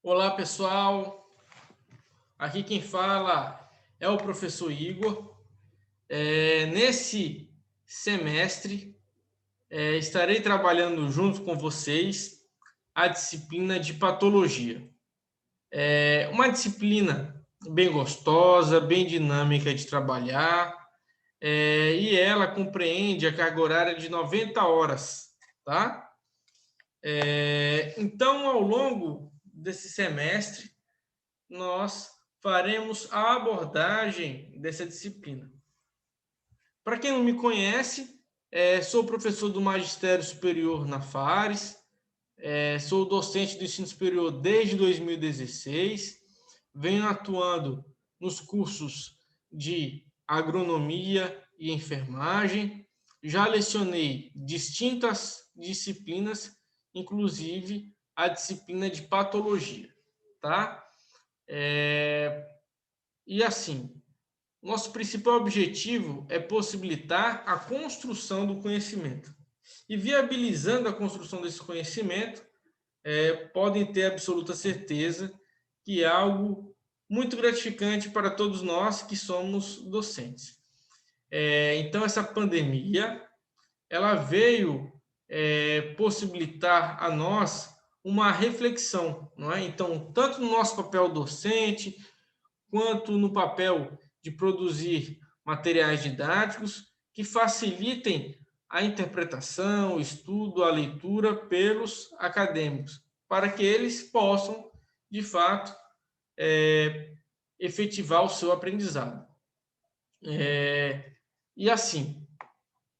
Olá, pessoal. Aqui quem fala é o professor Igor. Nesse semestre, estarei trabalhando junto com vocês a disciplina de patologia. É uma disciplina bem gostosa, bem dinâmica de trabalhar, e ela compreende a carga horária de 90 horas, tá? Então, ao longo desse semestre, nós faremos a abordagem dessa disciplina. Para quem não me conhece, sou professor do Magistério Superior na Fares, sou docente do ensino superior desde 2016, venho atuando nos cursos de agronomia e enfermagem, já lecionei distintas disciplinas, inclusive a disciplina de patologia, tá? E assim, nosso principal objetivo é possibilitar a construção do conhecimento. E viabilizando a construção desse conhecimento, podem ter absoluta certeza que é algo muito gratificante para todos nós que somos docentes. Então, essa pandemia, ela veio possibilitar a nós uma reflexão, não é? Então, tanto no nosso papel docente, quanto no papel de produzir materiais didáticos que facilitem a interpretação, o estudo, a leitura pelos acadêmicos, para que eles possam, de fato, efetivar o seu aprendizado. E assim,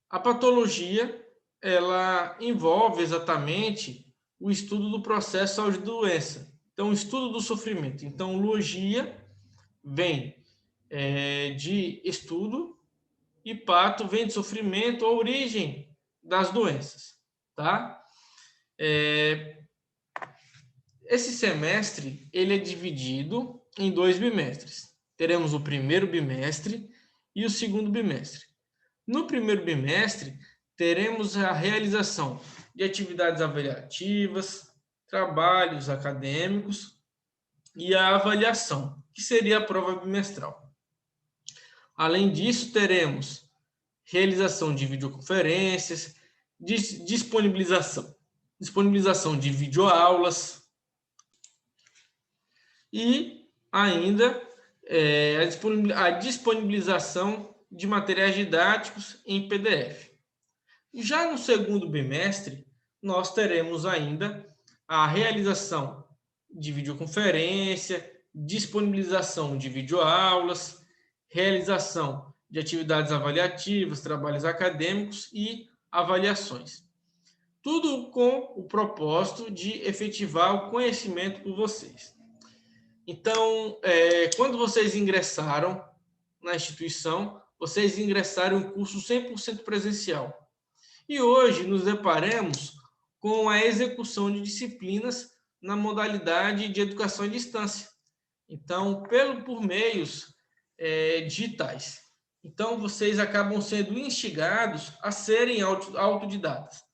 a patologia ela envolve exatamente o estudo do processo saúde-doença. Então, o estudo do sofrimento. Então, logia vem de estudo e pato vem de sofrimento, a origem das doenças, tá? Esse semestre ele é dividido em dois bimestres. Teremos o primeiro bimestre e o segundo bimestre. No primeiro bimestre, teremos a realização de atividades avaliativas, trabalhos acadêmicos e a avaliação, que seria a prova bimestral. Além disso, teremos realização de videoconferências, disponibilização de videoaulas e ainda a disponibilização de materiais didáticos em PDF. Já no segundo bimestre, nós teremos ainda a realização de videoconferência, disponibilização de videoaulas, realização de atividades avaliativas, trabalhos acadêmicos e avaliações. Tudo com o propósito de efetivar o conhecimento por vocês. Então, quando vocês ingressaram na instituição, vocês ingressaram em um curso 100% presencial. E hoje nos deparamos com a execução de disciplinas na modalidade de educação à distância. Então, por meios digitais. Então, vocês acabam sendo instigados a serem autodidatas.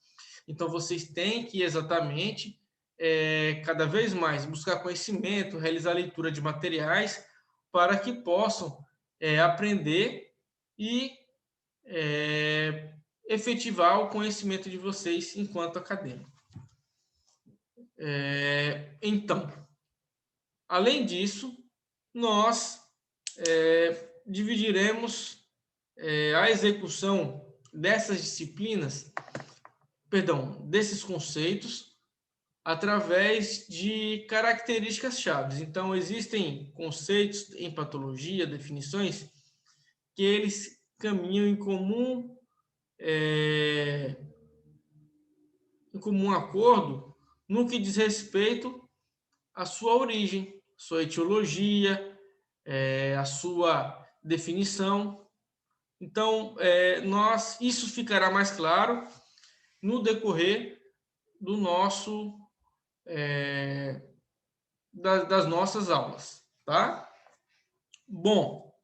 Então, vocês têm que exatamente, cada vez mais, buscar conhecimento, realizar leitura de materiais para que possam aprender e efetivar o conhecimento de vocês enquanto acadêmico. Então, além disso, nós dividiremos a execução dessas disciplinas, desses conceitos, através de características chaves. Então, existem conceitos em patologia, definições, que eles caminham em comum acordo no que diz respeito à sua origem, sua etiologia, a sua definição. Então, isso ficará mais claro no decorrer do das nossas aulas, tá? Bom,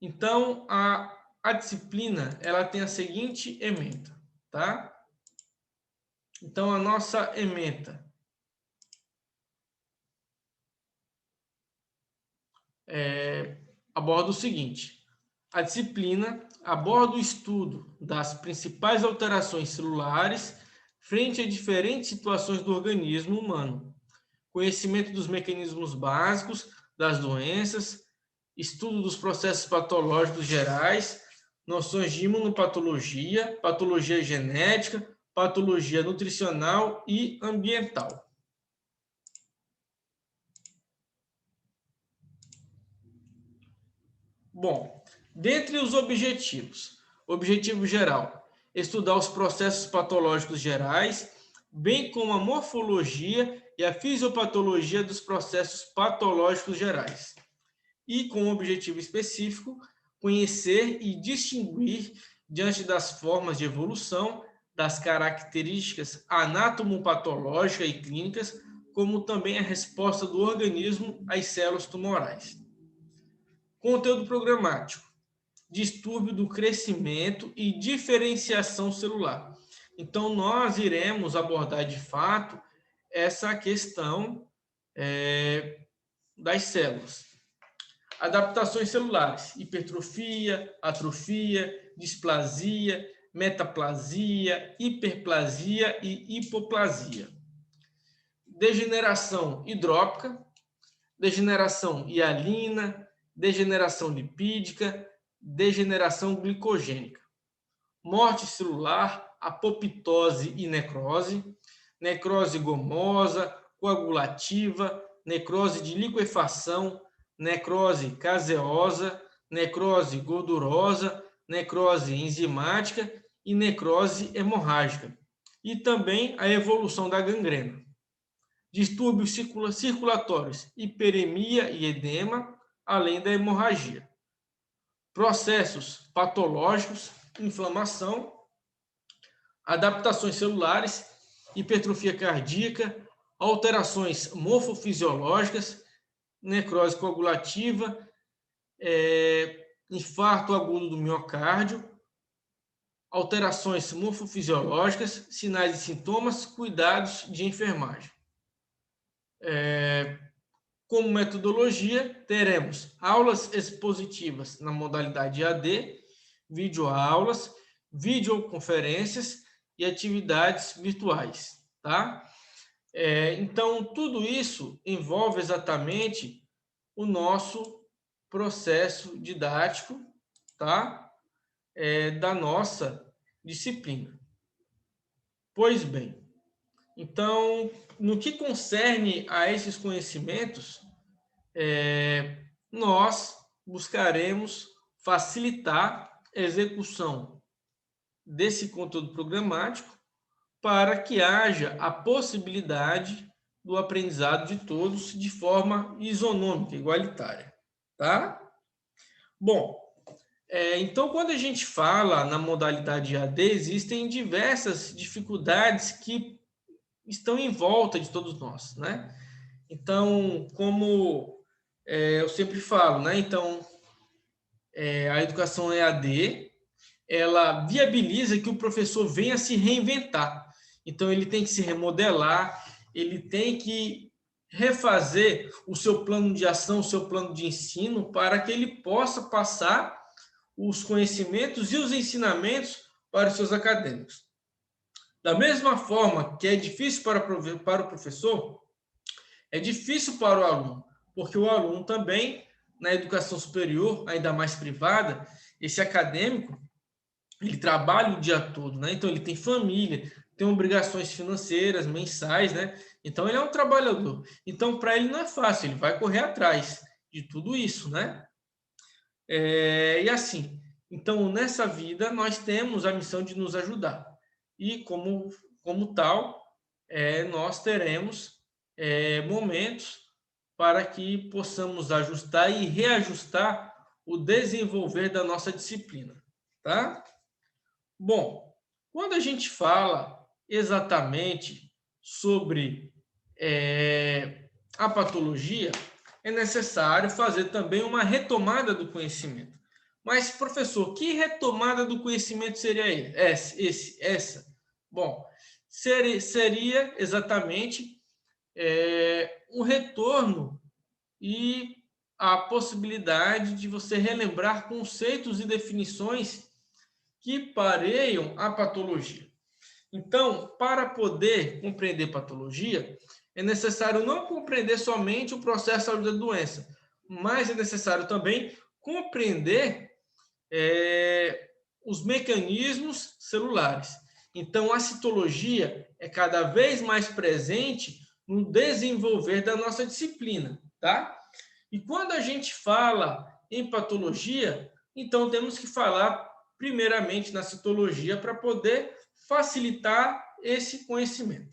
então a disciplina ela tem a seguinte ementa, tá? Então a nossa ementa aborda o seguinte: a disciplina aborda o estudo das principais alterações celulares frente a diferentes situações do organismo humano, conhecimento dos mecanismos básicos das doenças, estudo dos processos patológicos gerais, noções de imunopatologia, patologia genética, patologia nutricional e ambiental. Bom, dentre os objetivos, objetivo geral, estudar os processos patológicos gerais, bem como a morfologia e a fisiopatologia dos processos patológicos gerais. E com o objetivo específico, conhecer e distinguir, diante das formas de evolução, das características anatomopatológicas e clínicas, como também a resposta do organismo às células tumorais. Conteúdo programático: distúrbio do crescimento e diferenciação celular. Então, nós iremos abordar de fato essa questão das células. Adaptações celulares: hipertrofia, atrofia, displasia, metaplasia, hiperplasia e hipoplasia. Degeneração hidrópica, degeneração hialina, degeneração lipídica, degeneração glicogênica. Morte celular, apoptose e necrose, necrose gomosa, coagulativa, necrose de liquefação, necrose caseosa, necrose gordurosa, necrose enzimática e necrose hemorrágica. E também a evolução da gangrena. Distúrbios circulatórios, hiperemia e edema, além da hemorragia. Processos patológicos, inflamação, adaptações celulares, hipertrofia cardíaca, alterações morfofisiológicas, necrose coagulativa, infarto agudo do miocárdio, alterações morfofisiológicas, sinais e sintomas, cuidados de enfermagem. Como metodologia, teremos aulas expositivas na modalidade EAD, videoaulas, videoconferências e atividades virtuais, tá? Então, tudo isso envolve exatamente o nosso processo didático, tá? Da nossa disciplina. Pois bem, então, no que concerne a esses conhecimentos, nós buscaremos facilitar a execução desse conteúdo programático para que haja a possibilidade do aprendizado de todos de forma isonômica, igualitária, tá? Bom, então, quando a gente fala na modalidade EAD, existem diversas dificuldades que estão em volta de todos nós, né? Então, como eu sempre falo, né? Então, a educação EAD, ela viabiliza que o professor venha se reinventar. Então, ele tem que se remodelar, ele tem que refazer o seu plano de ação, o seu plano de ensino, para que ele possa passar os conhecimentos e os ensinamentos para os seus acadêmicos. Da mesma forma que é difícil para o professor, é difícil para o aluno, porque o aluno também, na educação superior, ainda mais privada, esse acadêmico, ele trabalha o dia todo, né? Então, ele tem família, tem obrigações financeiras, mensais, né? Então, ele é um trabalhador. Então, para ele não é fácil, ele vai correr atrás de tudo isso, né? E assim, então, nessa vida, nós temos a missão de nos ajudar. E, como tal, nós teremos momentos para que possamos ajustar e reajustar o desenvolver da nossa disciplina, tá? Bom, quando a gente fala exatamente sobre a patologia, é necessário fazer também uma retomada do conhecimento. Mas, professor, que retomada do conhecimento seria essa? Bom, seria exatamente um retorno e a possibilidade de você relembrar conceitos e definições que pareiam a patologia. Então, para poder compreender patologia, é necessário não compreender somente o processo da doença, mas é necessário também compreender os mecanismos celulares. Então, a citologia é cada vez mais presente no desenvolver da nossa disciplina, tá? E quando a gente fala em patologia, então temos que falar primeiramente na citologia para poder facilitar esse conhecimento.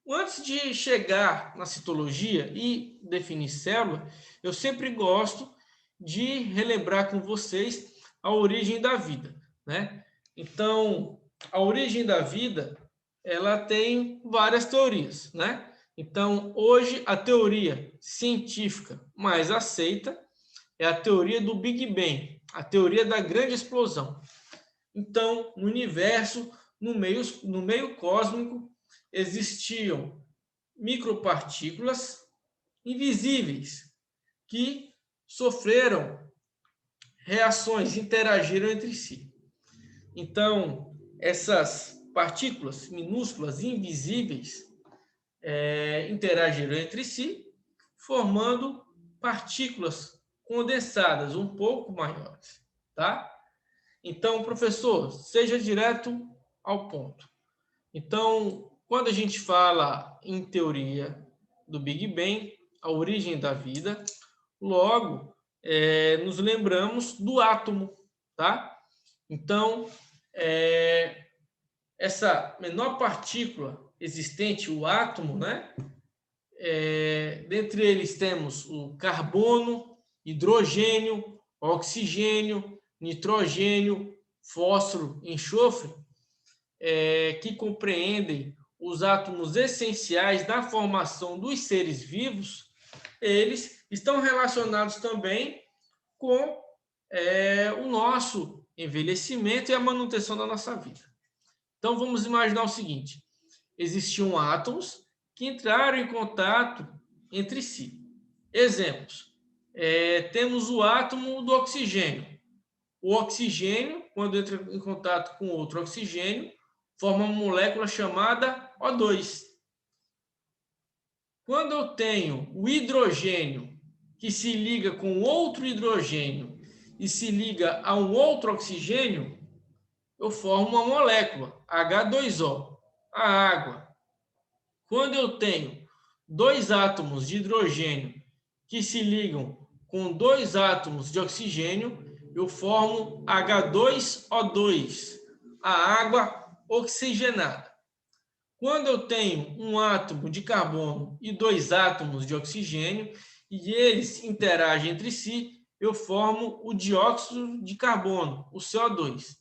Antes de chegar na citologia e definir célula, eu sempre gosto de relembrar com vocês a origem da vida, né? Então, a origem da vida, ela tem várias teorias, né? Então, hoje, a teoria científica mais aceita é a teoria do Big Bang, a teoria da grande explosão. Então, no universo, no meio cósmico, existiam micropartículas invisíveis que sofreram reações, interagiram entre si. Então, essas partículas minúsculas, invisíveis, interagiram entre si, formando partículas condensadas um pouco maiores, tá? Então, professor, seja direto ao ponto. Então, quando a gente fala em teoria do Big Bang, a origem da vida, logo nos lembramos do átomo, tá? Então, essa menor partícula existente, o átomo, né? Dentre eles temos o carbono, hidrogênio, oxigênio, nitrogênio, fósforo, enxofre, que compreendem os átomos essenciais da formação dos seres vivos, eles estão relacionados também com o nosso envelhecimento e a manutenção da nossa vida. Então, vamos imaginar o seguinte: existiam átomos que entraram em contato entre si. Exemplos: temos o átomo do oxigênio. O oxigênio, quando entra em contato com outro oxigênio, forma uma molécula chamada O2. Quando eu tenho o hidrogênio que se liga com outro hidrogênio e se liga a um outro oxigênio, eu formo uma molécula, H2O, a água. Quando eu tenho dois átomos de hidrogênio que se ligam com dois átomos de oxigênio, eu formo H2O2, a água oxigenada. Quando eu tenho um átomo de carbono e dois átomos de oxigênio e eles interagem entre si, eu formo o dióxido de carbono, o CO2,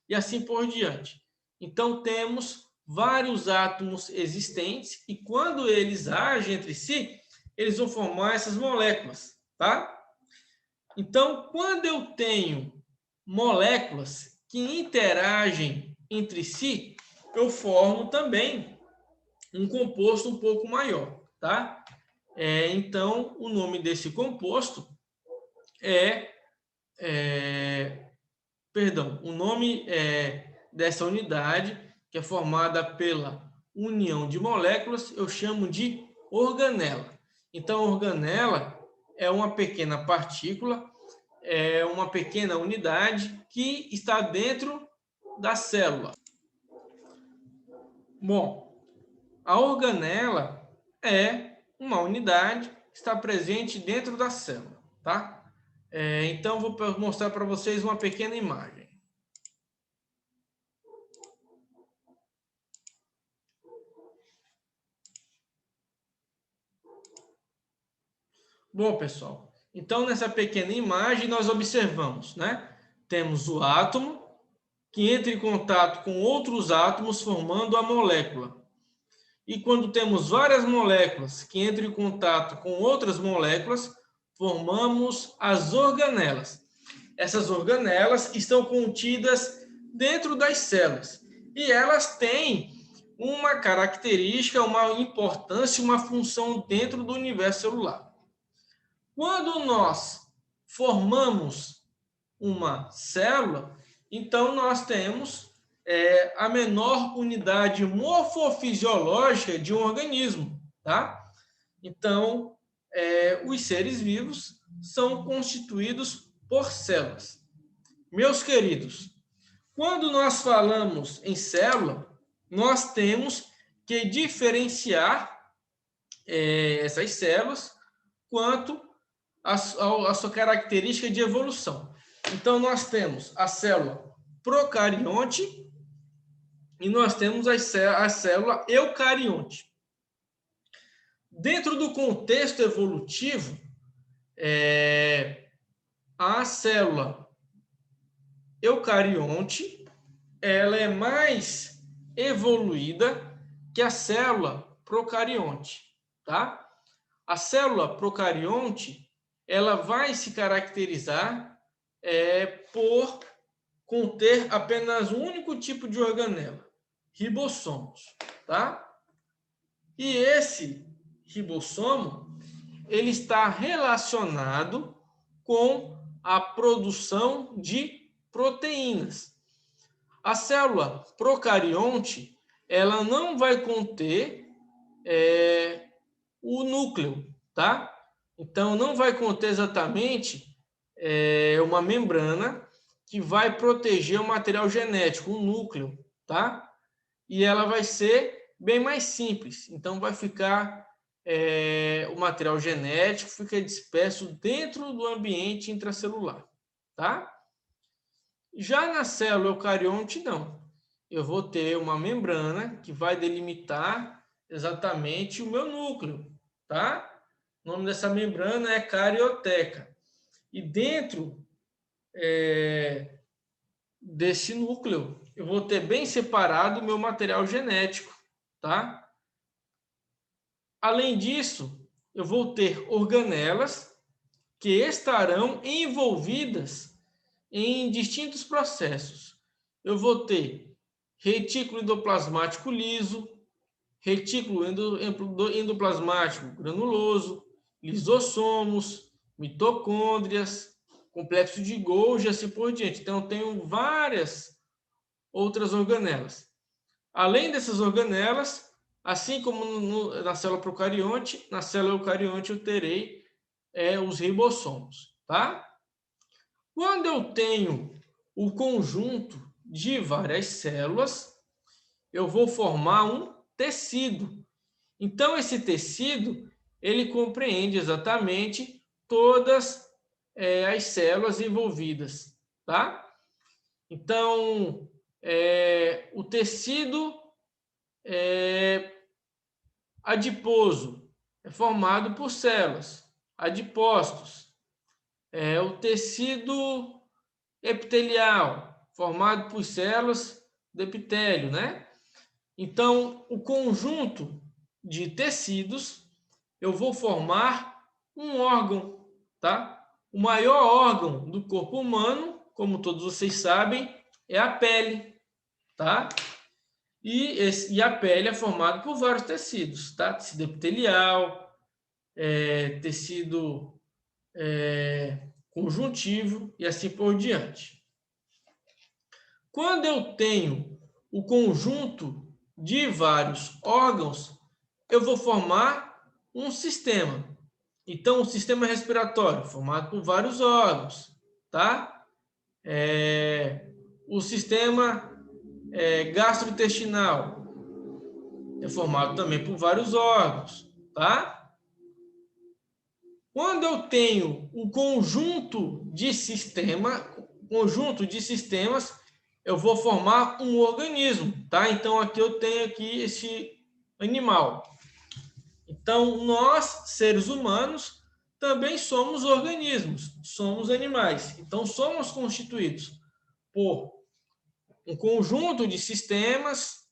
e assim por diante. Então, temos vários átomos existentes e quando eles agem entre si, eles vão formar essas moléculas, tá? Então, quando eu tenho moléculas que interagem entre si, eu formo também um composto um pouco maior, tá? Então, o nome desse composto o nome dessa unidade, que é formada pela união de moléculas, eu chamo de organela. Então, organela é uma pequena partícula, é uma pequena unidade que está dentro da célula. Bom, a organela é uma unidade que está presente dentro da célula, tá? Então, vou mostrar para vocês uma pequena imagem. Bom, pessoal, então nessa pequena imagem nós observamos, né? Temos o átomo que entra em contato com outros átomos formando a molécula. E quando temos várias moléculas que entram em contato com outras moléculas, formamos as organelas. Essas organelas estão contidas dentro das células e elas têm uma característica, uma importância, uma função dentro do universo celular. Quando nós formamos uma célula, então nós temos a menor unidade morfofisiológica de um organismo, tá? Então, os seres vivos são constituídos por células. Meus queridos, quando nós falamos em célula, nós temos que diferenciar essas células quanto à sua característica de evolução. Então, nós temos a célula procarionte e nós temos a célula eucarionte. Dentro do contexto evolutivo, a célula eucarionte ela é mais evoluída que a célula procarionte, tá? A célula procarionte ela vai se caracterizar por conter apenas um único tipo de organela, ribossomos, tá? E esse ribossomo ele está relacionado com a produção de proteínas. A célula procarionte ela não vai conter o núcleo, tá? Então não vai conter exatamente uma membrana que vai proteger o material genético, o núcleo, tá? E ela vai ser bem mais simples. Então vai ficar o material genético fica disperso dentro do ambiente intracelular, tá? Já na célula eucarionte, não. Eu vou ter uma membrana que vai delimitar exatamente o meu núcleo, tá? O nome dessa membrana é carioteca. E dentro desse núcleo, eu vou ter bem separado o meu material genético, tá? Além disso, eu vou ter organelas que estarão envolvidas em distintos processos. Eu vou ter retículo endoplasmático liso, retículo endoplasmático granuloso, lisossomos, mitocôndrias, complexo de Golgi e assim por diante. Então, eu tenho várias outras organelas. Além dessas organelas, assim como na célula procarionte, na célula eucarionte eu terei os ribossomos, tá? Quando eu tenho o conjunto de várias células, eu vou formar um tecido. Então, esse tecido, ele compreende exatamente todas as células envolvidas, tá? Então, o tecido adiposo é formado por células, adipócitos. O tecido epitelial, formado por células do epitélio, né? Então, o conjunto de tecidos, eu vou formar um órgão, tá? O maior órgão do corpo humano, como todos vocês sabem, é a pele, tá? E a pele é formada por vários tecidos, tá? Tecido epitelial, tecido conjuntivo e assim por diante. Quando eu tenho o conjunto de vários órgãos, eu vou formar um sistema. Então, o sistema respiratório, formado por vários órgãos, tá? O sistema gastrointestinal é formado também por vários órgãos, tá? Quando eu tenho o conjunto de sistemas, eu vou formar um organismo, tá? Então aqui eu tenho esse animal. Então nós, seres humanos, também somos organismos, somos animais. Então somos constituídos por um conjunto de sistemas,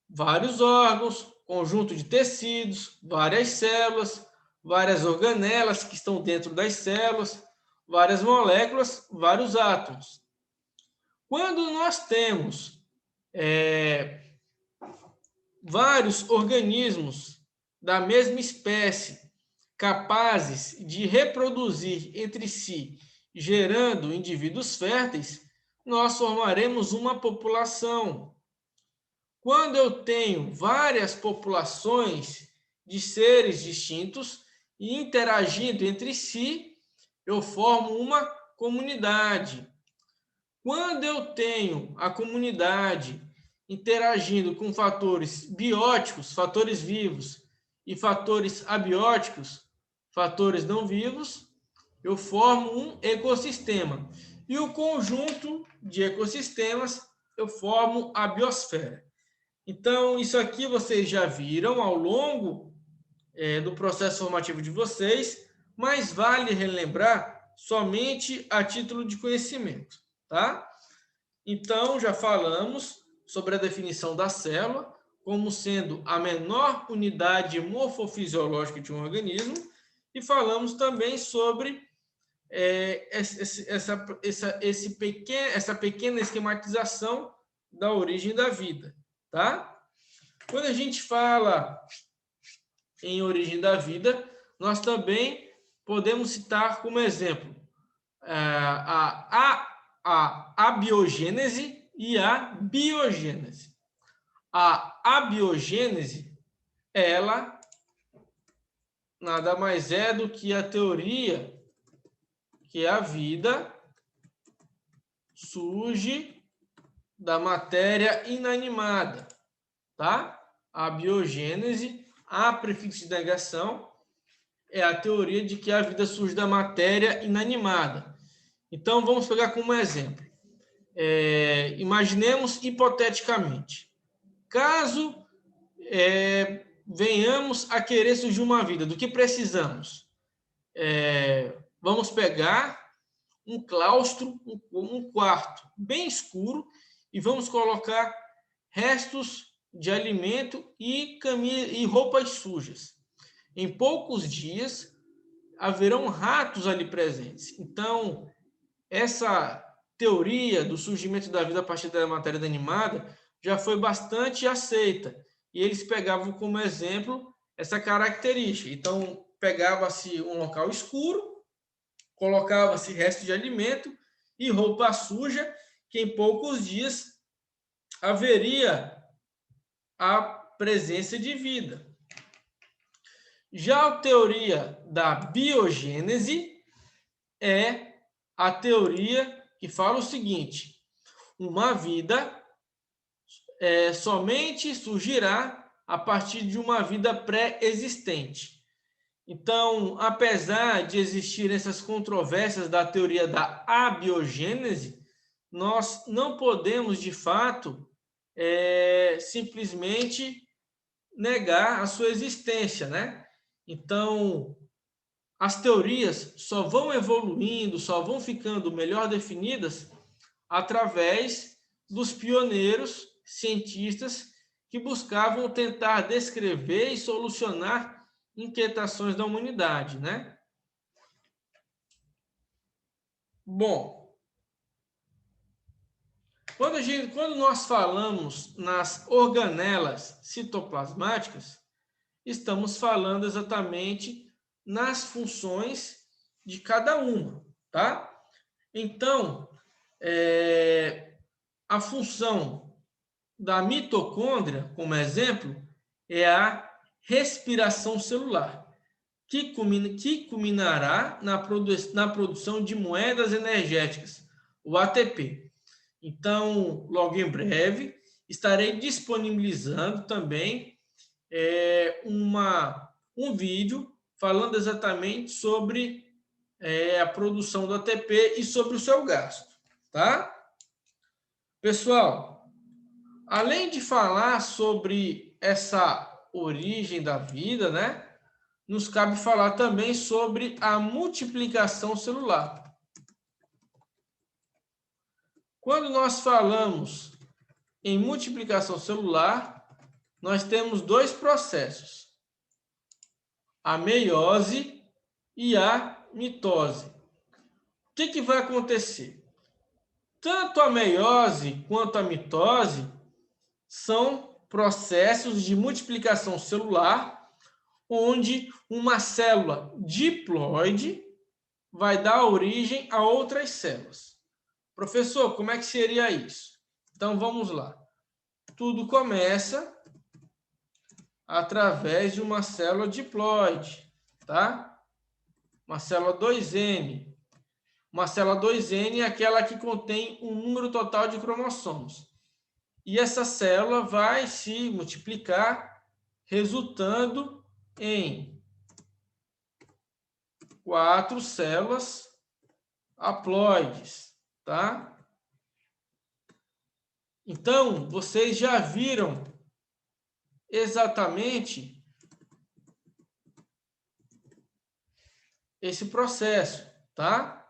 vários órgãos, conjunto de tecidos, várias células, várias organelas que estão dentro das células, várias moléculas, vários átomos. Quando nós temos vários organismos da mesma espécie capazes de reproduzir entre si, gerando indivíduos férteis, nós formaremos uma população. Quando eu tenho várias populações de seres distintos e interagindo entre si, eu formo uma comunidade. Quando eu tenho a comunidade interagindo com fatores bióticos, fatores vivos, e fatores abióticos, fatores não vivos, eu formo um ecossistema. E o conjunto de ecossistemas eu formo a biosfera. Então, isso aqui vocês já viram ao longo do processo formativo de vocês, mas vale relembrar somente a título de conhecimento, tá? Então, já falamos sobre a definição da célula como sendo a menor unidade morfofisiológica de um organismo e falamos também sobre essa pequena esquematização da origem da vida, tá? Quando a gente fala em origem da vida, nós também podemos citar como exemplo a abiogênese e a biogênese. A abiogênese, ela nada mais é do que a teoria que a vida surge da matéria inanimada, tá? A biogênese, a prefixo de negação, é a teoria de que a vida surge da matéria inanimada. Então, vamos pegar como exemplo. Imaginemos hipoteticamente, caso venhamos a querer surgir uma vida, do que precisamos? Vamos pegar um claustro, um quarto bem escuro e vamos colocar restos de alimento e roupas sujas. Em poucos dias, haverão ratos ali presentes. Então, essa teoria do surgimento da vida a partir da matéria inanimada já foi bastante aceita. E eles pegavam como exemplo essa característica. Então, pegava-se um local escuro, colocava-se resto de alimento e roupa suja, que em poucos dias haveria a presença de vida. Já a teoria da biogênese é a teoria que fala o seguinte: uma vida somente surgirá a partir de uma vida pré-existente. Então, apesar de existirem essas controvérsias da teoria da abiogênese, nós não podemos, de fato, simplesmente negar a sua existência, né? Então, as teorias só vão evoluindo, só vão ficando melhor definidas através dos pioneiros cientistas que buscavam tentar descrever e solucionar inquietações da humanidade, né? Bom, quando nós falamos nas organelas citoplasmáticas, estamos falando exatamente nas funções de cada uma, tá? Então, a função da mitocôndria, como exemplo, é a respiração celular, que culminará na produção de moedas energéticas, o ATP. Então, logo em breve, estarei disponibilizando também um vídeo falando exatamente sobre a produção do ATP e sobre o seu gasto, tá? Pessoal, além de falar sobre essa origem da vida, né? Nos cabe falar também sobre a multiplicação celular. Quando nós falamos em multiplicação celular, nós temos dois processos: a meiose e a mitose. O que vai acontecer? Tanto a meiose quanto a mitose são processos de multiplicação celular, onde uma célula diploide vai dar origem a outras células. Professor, como é que seria isso? Então, vamos lá. Tudo começa através de uma célula diploide, tá? Uma célula 2N. Uma célula 2N é aquela que contém um número total de cromossomos. E essa célula vai se multiplicar, resultando em 4 células haploides, tá? Então, vocês já viram exatamente esse processo, tá?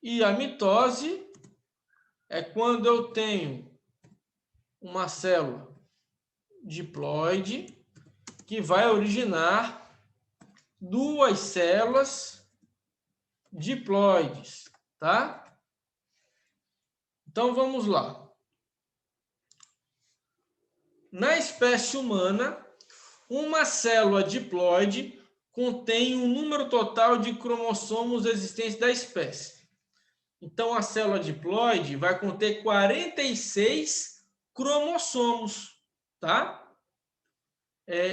E a mitose é quando eu tenho uma célula diploide que vai originar 2 células diploides, tá? Então, vamos lá. Na espécie humana, uma célula diploide contém um número total de cromossomos existentes da espécie. Então, a célula diploide vai conter 46 cromossomos, tá?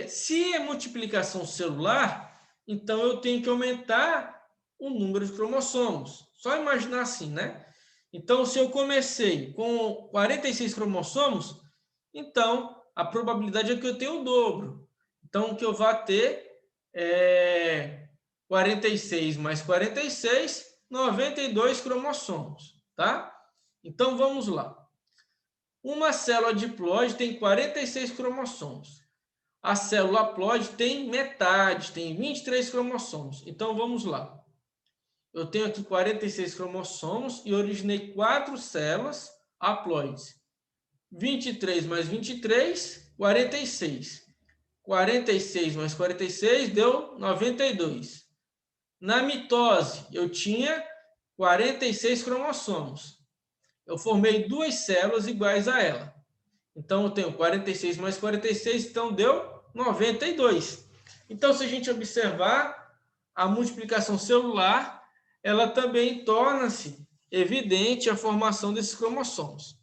Se é multiplicação celular, então eu tenho que aumentar o número de cromossomos. Só imaginar assim, né? Então, se eu comecei com 46 cromossomos, então a probabilidade é que eu tenha o dobro. Então, que eu vá ter 46 mais 46, 92 cromossomos, tá? Então, vamos lá. Uma célula diploide tem 46 cromossomos. A célula haploide tem metade, tem 23 cromossomos. Então, vamos lá. Eu tenho aqui 46 cromossomos e originei 4 células haploides. 23 mais 23, 46. 46 mais 46 deu 92. Na mitose, eu tinha 46 cromossomos. Eu formei 2 células iguais a ela. Então, eu tenho 46 mais 46, então deu 92. Então, se a gente observar a multiplicação celular, ela também torna-se evidente a formação desses cromossomos.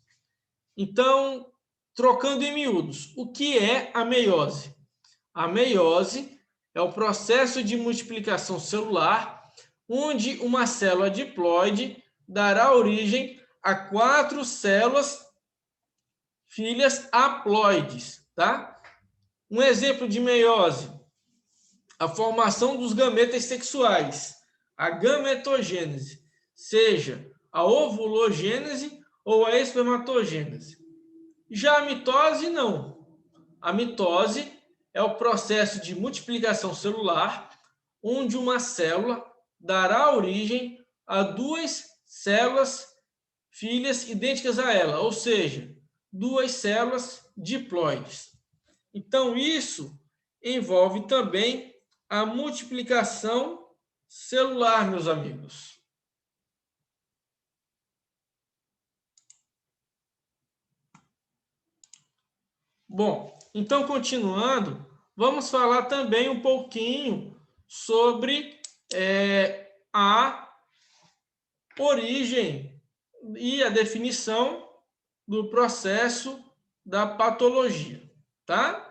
Então, trocando em miúdos, o que é a meiose? A meiose é o processo de multiplicação celular onde uma célula diploide dará origem a 4 células filhas haploides, tá? Um exemplo de meiose, a formação dos gametas sexuais, a gametogênese, seja a ovulogênese ou a espermatogênese. Já a mitose, não. A mitose é o processo de multiplicação celular onde uma célula dará origem a 2 células filhas idênticas a ela, ou seja, 2 células diploides. Então, isso envolve também a multiplicação celular, meus amigos. Bom, então, continuando, vamos falar também um pouquinho sobre a origem e a definição do processo da patologia, tá?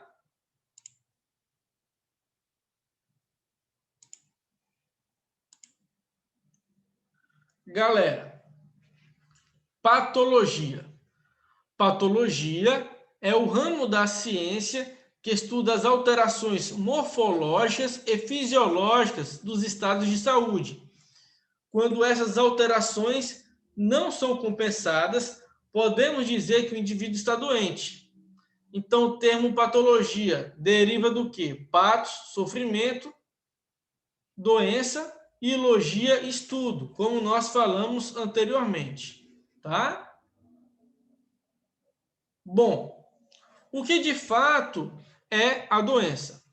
Galera, patologia. Patologia é o ramo da ciência que estuda as alterações morfológicas e fisiológicas dos estados de saúde. Quando essas alterações não são compensadas, podemos dizer que o indivíduo está doente. Então, o termo patologia deriva do quê? Patos, sofrimento, doença, e logia, estudo, como nós falamos anteriormente, tá? Bom, o que de fato é a doença?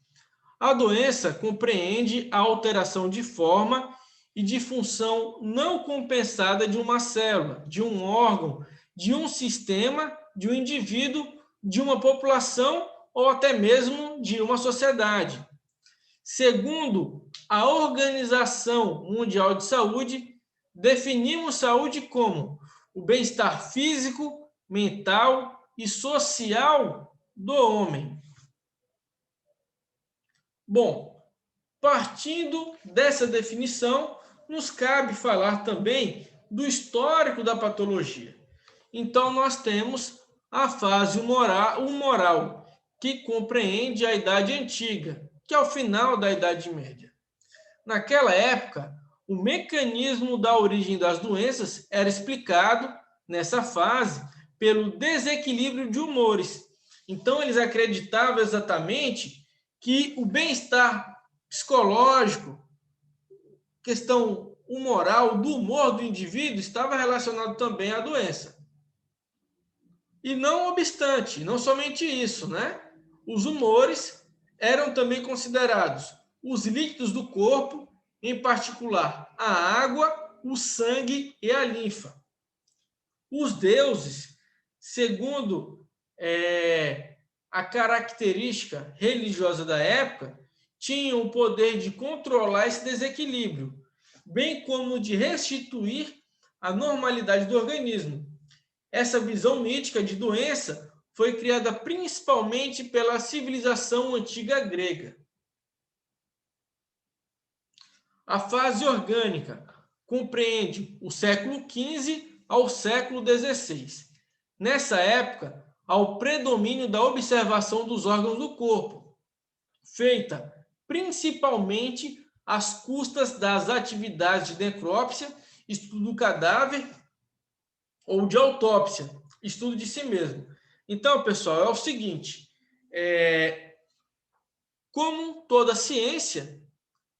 A doença compreende a alteração de forma e de função não compensada de uma célula, de um órgão, de um sistema, de um indivíduo de uma população ou até mesmo de uma sociedade. Segundo a Organização Mundial de Saúde, definimos saúde como o bem-estar físico, mental e social do homem. Bom, partindo dessa definição, nos cabe falar também do histórico da patologia. Então, nós temos a fase humoral, que compreende a Idade Antiga, que é o final da Idade Média. Naquela época, o mecanismo da origem das doenças era explicado, nessa fase, pelo desequilíbrio de humores. Então, eles acreditavam exatamente que o bem-estar psicológico, questão humoral, do humor do indivíduo, estava relacionado também à doença. E não obstante, não somente isso, né? Os humores eram também considerados os líquidos do corpo, em particular a água, o sangue e a linfa. Os deuses, segundo a característica religiosa da época, tinham o poder de controlar esse desequilíbrio, bem como de restituir a normalidade do organismo. Essa visão mítica de doença foi criada principalmente pela civilização antiga grega. A fase orgânica compreende o século XV ao século XVI. Nessa época, há o predomínio da observação dos órgãos do corpo, feita principalmente às custas das atividades de necrópsia, estudo do cadáver, ou de autópsia, estudo de si mesmo. Então, pessoal, é o seguinte, como toda ciência,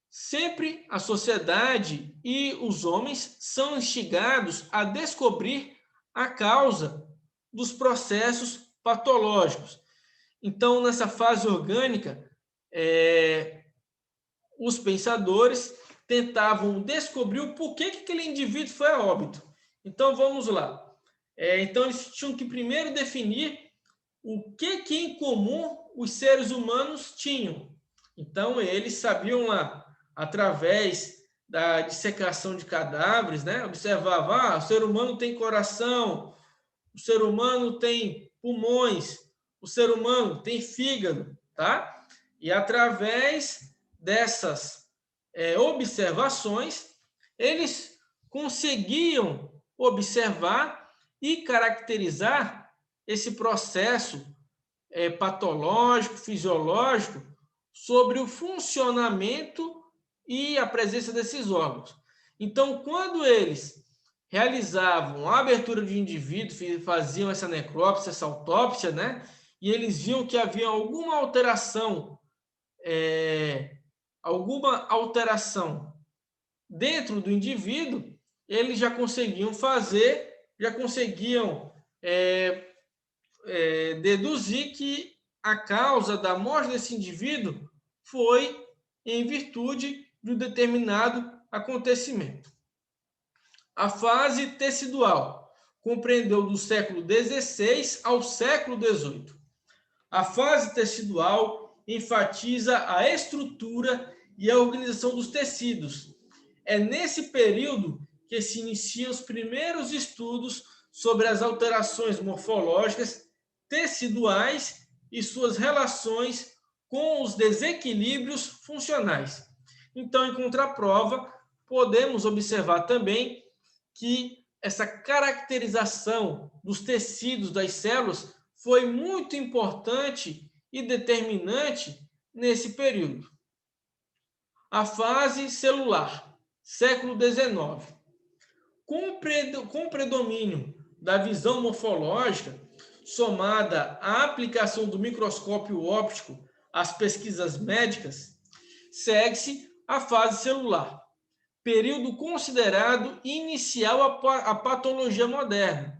sempre a sociedade e os homens são instigados a descobrir a causa dos processos patológicos. Então, nessa fase orgânica, os pensadores tentavam descobrir o porquê que aquele indivíduo foi a óbito. Então, vamos lá. Então, eles tinham que primeiro definir o que em comum os seres humanos tinham. Então, eles sabiam lá, através da dissecação de cadáveres, né? Observava, o ser humano tem coração, o ser humano tem pulmões, o ser humano tem fígado, tá? E através dessas observações, eles conseguiam observar e caracterizar esse processo patológico, fisiológico, sobre o funcionamento e a presença desses órgãos. Então, quando eles realizavam a abertura de indivíduo, faziam essa necrópsia, essa autópsia, né? E eles viam que havia alguma alteração dentro do indivíduo, eles já conseguiam deduzir que a causa da morte desse indivíduo foi em virtude de um determinado acontecimento. A fase tecidual compreendeu do século XVI ao século XVIII. A fase tecidual enfatiza a estrutura e a organização dos tecidos. É nesse período que se iniciam os primeiros estudos sobre as alterações morfológicas teciduais e suas relações com os desequilíbrios funcionais. Então, em contraprova, podemos observar também que essa caracterização dos tecidos das células foi muito importante e determinante nesse período. A fase celular, século XIX. Com o predomínio da visão morfológica, somada à aplicação do microscópio óptico às pesquisas médicas, segue-se a fase celular, período considerado inicial à patologia moderna.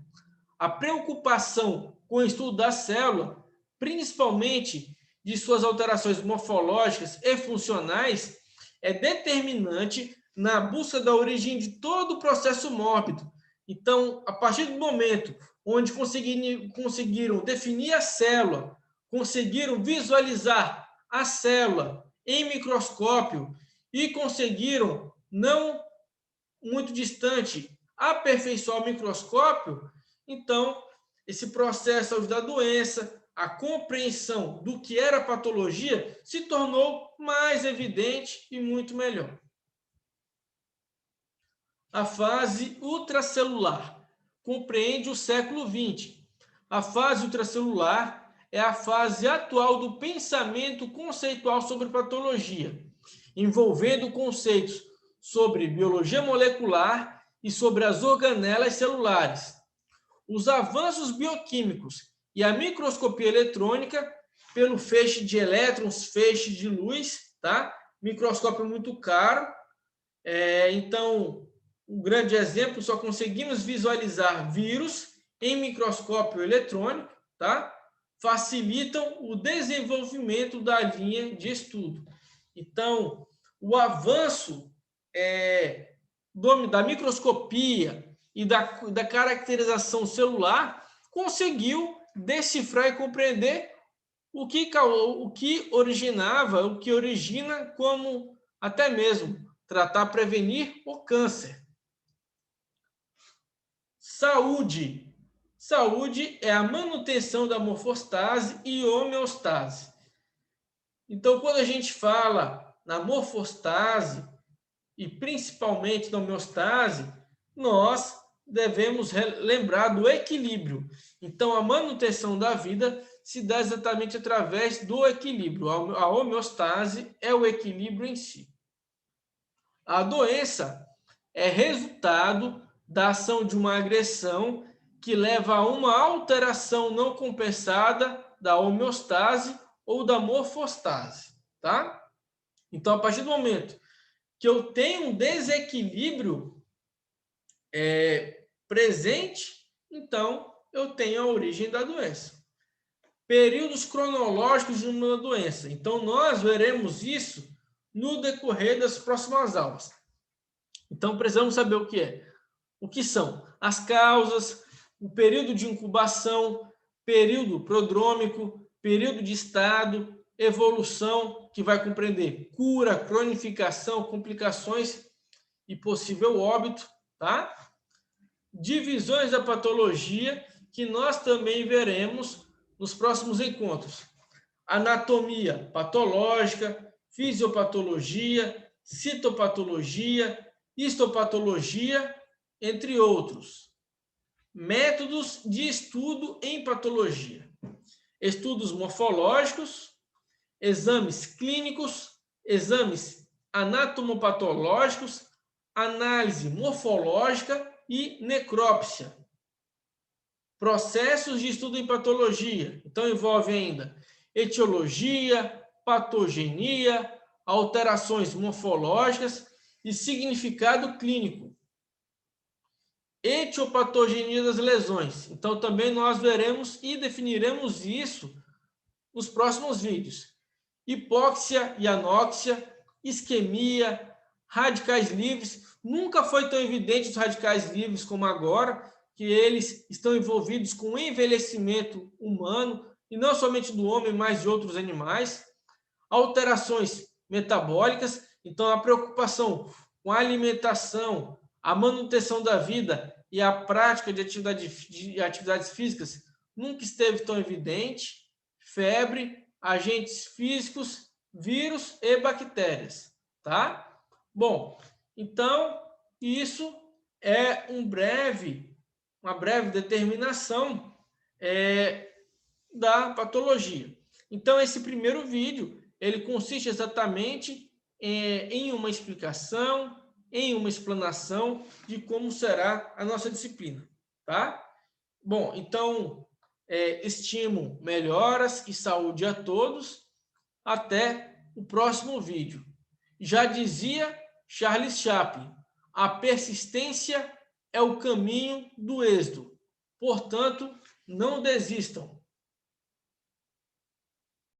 A preocupação com o estudo da célula, principalmente de suas alterações morfológicas e funcionais, é determinante na busca da origem de todo o processo mórbido. Então, a partir do momento onde conseguiram definir a célula, conseguiram visualizar a célula em microscópio e conseguiram, não muito distante, aperfeiçoar o microscópio, então esse processo da doença, a compreensão do que era patologia, se tornou mais evidente e muito melhor. A fase ultracelular compreende o século XX. A fase ultracelular é a fase atual do pensamento conceitual sobre patologia, envolvendo conceitos sobre biologia molecular e sobre as organelas celulares. Os avanços bioquímicos e a microscopia eletrônica, pelo feixe de elétrons, feixe de luz, tá? Microscópio muito caro. Então, um grande exemplo, só conseguimos visualizar vírus em microscópio eletrônico, tá? Facilitam o desenvolvimento da linha de estudo. Então, o avanço da microscopia e da caracterização celular conseguiu decifrar e compreender o que origina como até mesmo tratar, prevenir o câncer. Saúde. Saúde é a manutenção da morfostase e homeostase. Então, quando a gente fala na morfostase e principalmente na homeostase, nós devemos lembrar do equilíbrio. Então, a manutenção da vida se dá exatamente através do equilíbrio. A homeostase é o equilíbrio em si. A doença é resultado da ação de uma agressão que leva a uma alteração não compensada da homeostase ou da morfostase, tá? Então, a partir do momento que eu tenho um desequilíbrio presente, então eu tenho a origem da doença. Períodos cronológicos de uma doença. Então, nós veremos isso no decorrer das próximas aulas. Então, precisamos saber o que é. O que são as causas, o período de incubação, período prodrômico, período de estado, evolução, que vai compreender cura, cronificação, complicações e possível óbito, tá? Divisões da patologia, que nós também veremos nos próximos encontros. Anatomia patológica, fisiopatologia, citopatologia, histopatologia, entre outros. Métodos de estudo em patologia. Estudos morfológicos, exames clínicos, exames anatomopatológicos, análise morfológica e necrópsia. Processos de estudo em patologia. Então, envolve ainda etiologia, patogenia, alterações morfológicas e significado clínico. Etiopatogenia das lesões. Então, também nós veremos e definiremos isso nos próximos vídeos. Hipóxia e anóxia, isquemia, radicais livres. Nunca foi tão evidente os radicais livres como agora, que eles estão envolvidos com o envelhecimento humano, e não somente do homem, mas de outros animais. Alterações metabólicas. Então, a preocupação com a alimentação, a manutenção da vida e a prática de atividades físicas nunca esteve tão evidente. Febre, agentes físicos, vírus e bactérias, tá? Bom, então isso é uma breve determinação da patologia. Então, esse primeiro vídeo, ele consiste exatamente em uma explicação, em uma explanação de como será a nossa disciplina, tá? Bom, então, estimo melhoras e saúde a todos. Até o próximo vídeo. Já dizia Charles Chaplin, a persistência é o caminho do êxito. Portanto, não desistam.